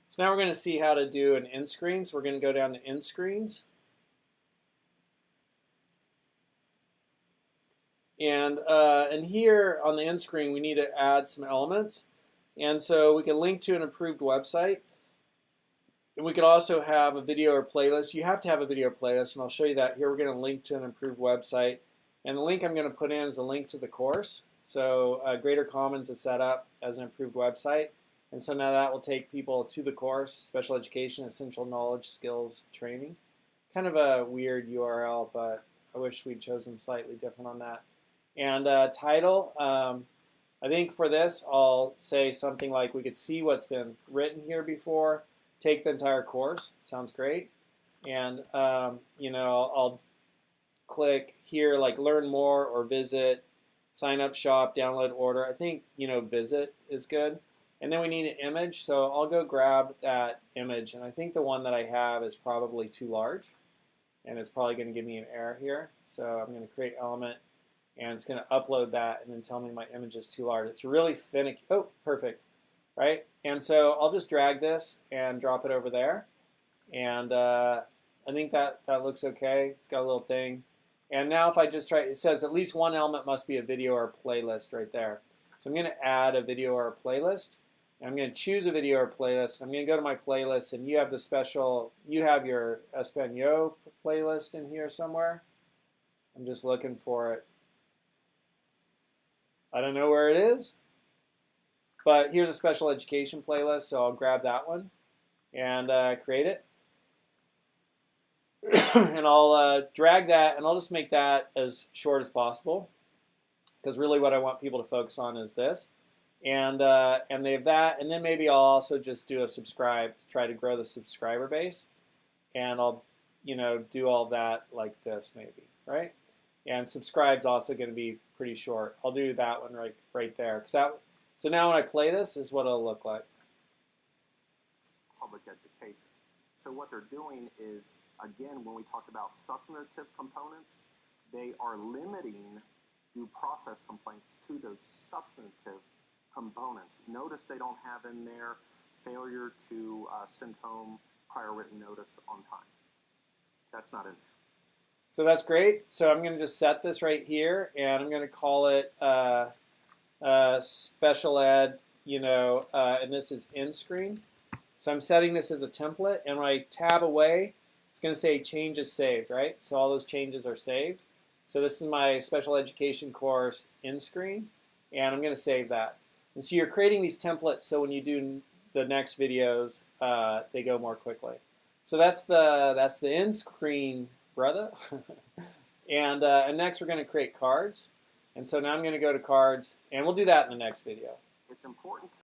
So now we're going to see how to do an end screen. So we're going to go down to end screens. And here on the end screen, we need to add some elements. And so we can link to an approved website. And we could also have a video or playlist. You have to have a video playlist, and I'll show you that here. We're going to link to an approved website. And the link I'm going to put in is a link to the course. So Greater Commons is set up as an approved website. And so now that will take people to the course, Special Education, Essential Knowledge, Skills, Training. Kind of a weird URL, but I wish we'd chosen slightly different on that. And title, I think for this I'll say something like we could see what's been written here before, take the entire course, sounds great. And you know, I'll click here like learn more or visit, sign up, shop, download, order. I think, you know, visit is good. And then we need an image, so I'll go grab that image, and I think the one that I have is probably too large, and it's probably going to give me an error here. So I'm going to create element, and it's going to upload that and then tell me my image is too large. It's really finicky. Oh, perfect, right? And so I'll just drag this and drop it over there, and I think that looks okay. It's got a little thing. And now if I just try, it says at least one element must be a video or a playlist right there. So I'm going to add a video or a playlist. I'm going to choose a video or playlist. I'm going to go to my playlist, and you have the special, you have your Espanol playlist in here somewhere. I'm just looking for it. I don't know where it is, but here's a special education playlist, so I'll grab that one and create it. And I'll drag that, and I'll just make that as short as possible, because really what I want people to focus on is this. And they have that, and then maybe I'll also just do a subscribe to try to grow the subscriber base, and I'll, you know, do all that like this maybe, right? And subscribe's also going to be pretty short. I'll do that one right there, so now when I play this is what it'll look like. Public education. So what they're doing is, again, when we talk about substantive components, they are limiting due process complaints to those substantive components. Notice they don't have in there failure to send home prior written notice on time. That's not in there. So that's great. So I'm going to just set this right here, and I'm going to call it special ed, you know, and this is end screen. So I'm setting this as a template, and when I tab away, it's going to say changes saved, right? So all those changes are saved. So this is my special education course end screen, and I'm going to save that. And so you're creating these templates so when you do the next videos, they go more quickly. So that's the end screen, brother. And next we're going to create cards. And so now I'm going to go to cards, and we'll do that in the next video. It's important